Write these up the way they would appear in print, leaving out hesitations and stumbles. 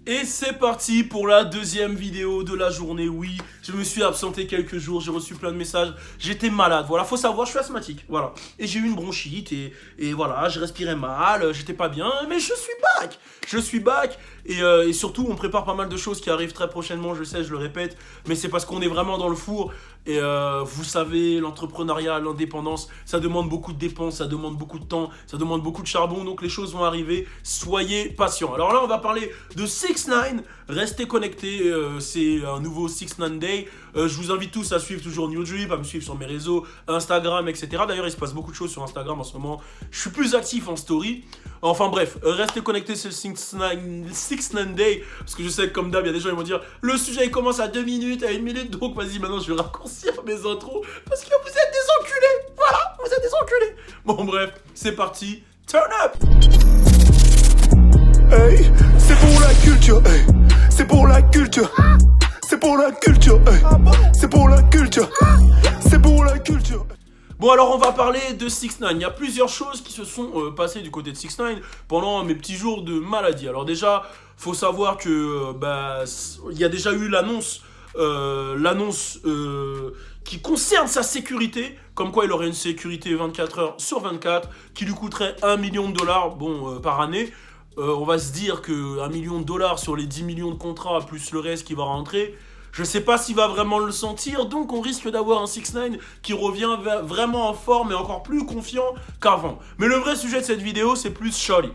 Et c'est parti pour la deuxième vidéo de la journée. Oui, je me suis absenté quelques jours, j'ai reçu plein de messages. J'étais malade, voilà, faut savoir, je suis asthmatique, voilà. Et j'ai eu une bronchite et voilà, je respirais mal, j'étais pas bien, mais je suis back. Je suis back et surtout, on prépare pas mal de choses qui arrivent très prochainement, je sais, je le répète, mais c'est parce qu'on est vraiment dans le four. Et vous savez, l'entrepreneuriat, l'indépendance, ça demande beaucoup de dépenses, ça demande beaucoup de temps, ça demande beaucoup de charbon, donc les choses vont arriver. Soyez patients. Alors là, on va parler de 6ix9ine. Restez connectés, c'est un nouveau 6ix9ine Day. Je vous invite tous à suivre toujours New Drip, à me suivre sur mes réseaux, Instagram, etc. D'ailleurs, il se passe beaucoup de choses sur Instagram en ce moment. Je suis plus actif en story. Enfin bref, restez connectés, c'est le 6ix9ine Day. Parce que je sais que comme d'hab, il y a des gens qui vont dire le sujet il commence à 2 minutes, à 1 minute. Donc vas-y, maintenant je vais raccourcir mes intros. Parce que vous êtes des enculés. Voilà, vous êtes des enculés. Bon bref, c'est parti. Turn up. Hey, c'est pour la culture, hey. C'est pour la culture. C'est pour la culture, hey. C'est pour la culture. C'est pour la culture. Bon alors on va parler de 6ix9ine. Il y a plusieurs choses qui se sont passées du côté de 6ix9ine pendant mes petits jours de maladie. Alors déjà, faut savoir que il y a déjà eu l'annonce qui concerne sa sécurité, comme quoi il aurait une sécurité 24 heures sur 24, qui lui coûterait 1 million de dollars par année. On va se dire que 1 million de dollars sur les 10 millions de contrats, plus le reste qui va rentrer, je sais pas s'il va vraiment le sentir, donc on risque d'avoir un 6ix9ine qui revient vraiment en forme et encore plus confiant qu'avant. Mais le vrai sujet de cette vidéo, c'est plus Shawty.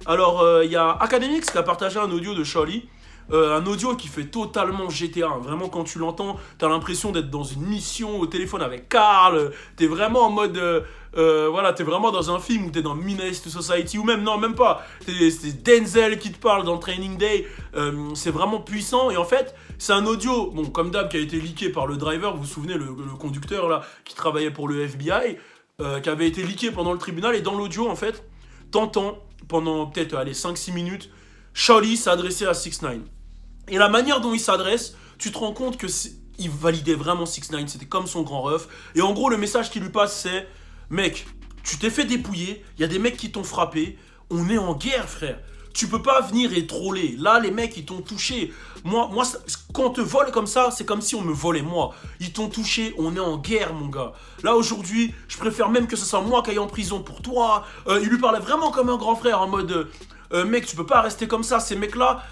Alors, il y a Akademiks qui a partagé un audio de Shawty. Un audio qui fait totalement GTA, hein. Vraiment quand tu l'entends, t'as l'impression d'être dans une mission au téléphone avec Carl. T'es vraiment en mode, voilà, t'es vraiment dans un film où t'es dans Menace to Society ou même, non, même pas. C'est Denzel qui te parle dans Training Day. C'est vraiment puissant et en fait, c'est un audio, bon, comme d'hab, qui a été leaké par le driver. Vous vous souvenez, le conducteur là, qui travaillait pour le FBI, qui avait été leaké pendant le tribunal. Et dans l'audio, en fait, t'entends pendant peut-être, allez, 5-6 minutes, Shawty s'adresser à 6ix9ine. Et la manière dont il s'adresse, tu te rends compte que il validait vraiment 6ix9ine, c'était comme son grand ref. Et en gros, le message qui lui passe, c'est mec, tu t'es fait dépouiller, il y a des mecs qui t'ont frappé, on est en guerre, frère. Tu peux pas venir et troller. Là, les mecs, ils t'ont touché. Moi, quand on te vole comme ça, c'est comme si on me volait moi. Ils t'ont touché, on est en guerre, mon gars. Là, aujourd'hui, je préfère même que ce soit moi qui aille en prison pour toi. Il lui parlait vraiment comme un grand frère, en mode... mec, tu peux pas rester comme ça. Ces mecs-là,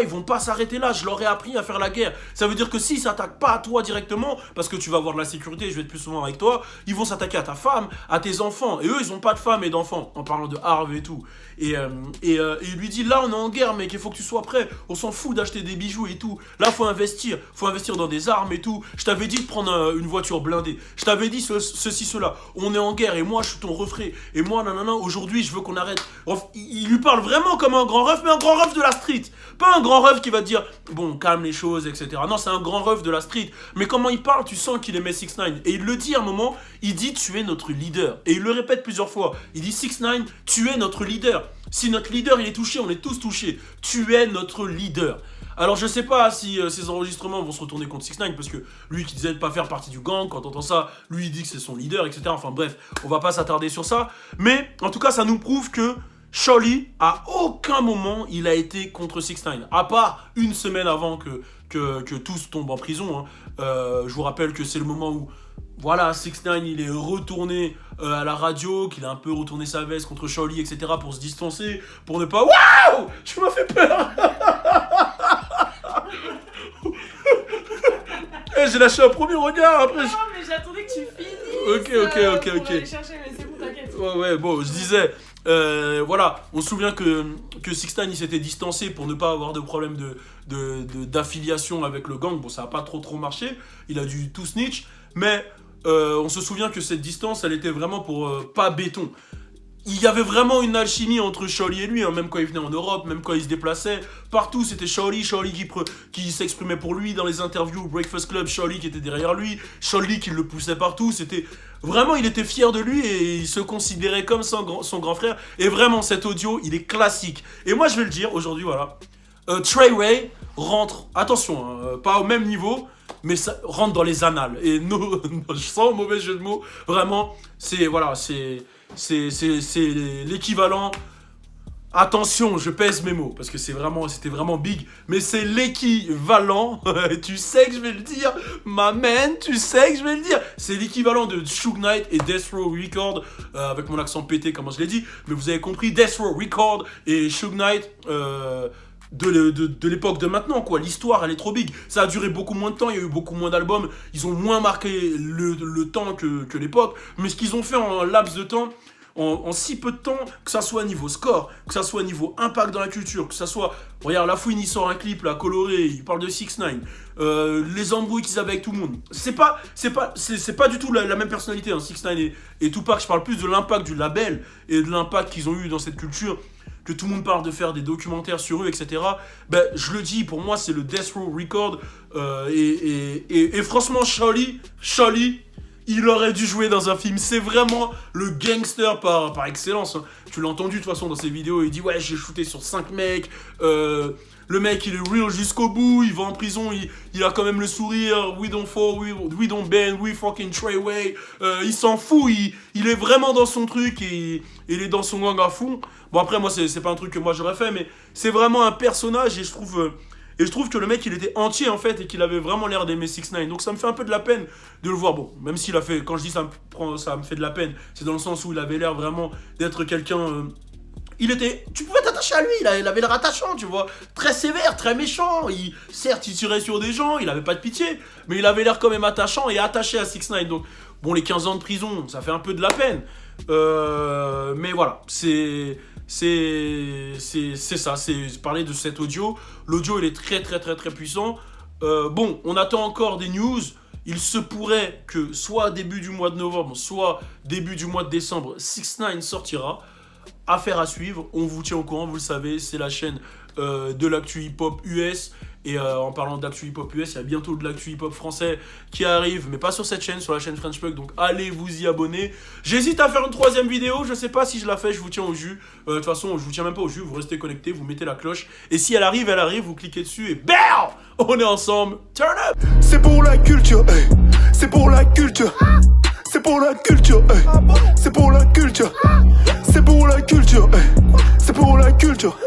ils vont pas s'arrêter là. Je leur ai appris à faire la guerre. Ça veut dire que s'ils s'attaquent pas à toi directement, parce que tu vas avoir de la sécurité, je vais être plus souvent avec toi, ils vont s'attaquer à ta femme, à tes enfants. Et eux, ils ont pas de femme et d'enfants, en parlant de Harvey et tout. Et il lui dit, là, on est en guerre, mec, il faut que tu sois prêt. On s'en fout d'acheter des bijoux et tout. Là, faut investir dans des armes et tout. Je t'avais dit de prendre une voiture blindée. Je t'avais dit ceci, cela. On est en guerre et moi, je suis ton refrain. Et moi, nanana, aujourd'hui, je veux qu'on arrête. Il lui parle vraiment comme un grand ref, mais un grand ref de la street. Pas un grand ref qui va te dire, bon, calme les choses, etc. Non, c'est un grand ref de la street. Mais comment il parle, tu sens qu'il aimait 6ix9ine. Et il le dit à un moment, il dit, tu es notre leader. Et il le répète plusieurs fois. Il dit, 6ix9ine, tu es notre leader. Si notre leader, il est touché, on est tous touchés. Tu es notre leader. Alors je sais pas si ces enregistrements vont se retourner contre 6ix9ine, parce que lui qui disait de pas faire partie du gang, quand on entend ça, lui il dit que c'est son leader, etc. Enfin bref, on va pas s'attarder sur ça. Mais en tout cas, ça nous prouve que Shawty, à aucun moment, il a été contre 6ix9ine. À part une semaine avant que tous tombent en prison. Hein. Je vous rappelle que c'est le moment où, voilà, 6ix9ine, il est retourné à la radio, qu'il a un peu retourné sa veste contre Shawty, etc. pour se distancer, pour ne pas... Waouh, tu m'as fait peur. J'ai lâché un premier regard, après... Non, mais j'attendais que tu finisses. Ok. Pour aller chercher, mais c'est bon, t'inquiète. Ouais, bon, je disais... voilà, on se souvient que 6ix9ine il s'était distancé pour ne pas avoir de problème d'affiliation avec le gang. Bon, ça n'a pas trop marché, il a dû tout snitch, mais on se souvient que cette distance, elle était vraiment pour pas béton. Il y avait vraiment une alchimie entre Shawty et lui, hein, même quand il venait en Europe, même quand il se déplaçait. Partout, c'était Shawty qui s'exprimait pour lui dans les interviews, Breakfast Club, Shawty qui était derrière lui, Shawty qui le poussait partout. C'était vraiment, il était fier de lui et il se considérait comme son grand frère. Et vraiment, cet audio, il est classique. Et moi, je vais le dire aujourd'hui, voilà. Treyway rentre, attention, hein, pas au même niveau, mais ça rentre dans les annales. Et sans mauvais jeu de mots, vraiment, c'est l'équivalent Attention, je pèse mes mots, parce que c'était vraiment big, mais c'est l'équivalent, tu sais que je vais le dire, ma man, tu sais que je vais le dire, c'est l'équivalent de Suge Knight et Death Row Record, avec mon accent pété, comment je l'ai dit, mais vous avez compris, Death Row Record et Suge Knight, de l'époque de maintenant, quoi. L'histoire, elle est trop big. Ça a duré beaucoup moins de temps, il y a eu beaucoup moins d'albums, ils ont moins marqué le temps que l'époque, mais ce qu'ils ont fait en laps de temps, en si peu de temps, que ça soit niveau score, que ça soit niveau impact dans la culture, que ça soit... Regarde, La Fouine, il sort un clip, là, coloré, il parle de 6ix9ine, les embrouilles qu'ils avaient avec tout le monde. C'est pas du tout la même personnalité, hein, 6ix9ine et Tupac. Je parle plus de l'impact du label et de l'impact qu'ils ont eu dans cette culture, que tout le monde parle de faire des documentaires sur eux, etc. Ben, je le dis, pour moi, c'est le Death Row Record, et franchement, Charlie, il aurait dû jouer dans un film. C'est vraiment le gangster par excellence. Hein. Tu l'as entendu de toute façon dans ses vidéos. Il dit ouais, j'ai shooté sur 5 mecs. Le mec, il est real jusqu'au bout. Il va en prison. Il a quand même le sourire. We don't fall, we don't bend, we fucking tray away. Il s'en fout. Il est vraiment dans son truc et il est dans son gang à fond. Bon, après, moi, c'est pas un truc que moi j'aurais fait, mais c'est vraiment un personnage et je trouve que le mec, il était entier, en fait, et qu'il avait vraiment l'air d'aimer 6ix9ine. Donc ça me fait un peu de la peine de le voir. Bon, même s'il a fait... Quand je dis ça me fait de la peine, c'est dans le sens où il avait l'air vraiment d'être quelqu'un... Tu pouvais t'attacher à lui, il avait l'air attachant, tu vois. Très sévère, très méchant. Certes, il tirait sur des gens, il avait pas de pitié, mais il avait l'air quand même attachant et attaché à 6ix9ine. Donc, bon, les 15 ans de prison, ça fait un peu de la peine. Mais voilà, c'est ça, c'est parler de cet audio. L'audio, il est très très très très puissant. Bon, on attend encore des news. Il se pourrait que soit début du mois de novembre, soit début du mois de décembre, 6ix9ine sortira. Affaire à suivre, on vous tient au courant, vous le savez, c'est la chaîne de l'actu hip-hop US. Et en parlant d'actu hip-hop US, il y a bientôt de l'actu hip-hop français qui arrive, mais pas sur cette chaîne, sur la chaîne French Plug, donc allez vous y abonner. J'hésite à faire une 3e vidéo, je sais pas si je la fais, je vous tiens au jus. De toute façon, je vous tiens même pas au jus, vous restez connectés, vous mettez la cloche. Et si elle arrive, vous cliquez dessus et BAM! On est ensemble, turn up! C'est pour la culture, hey. C'est pour la culture. C'est pour la culture, hey. C'est pour la culture. C'est pour la culture, hey. C'est pour la culture.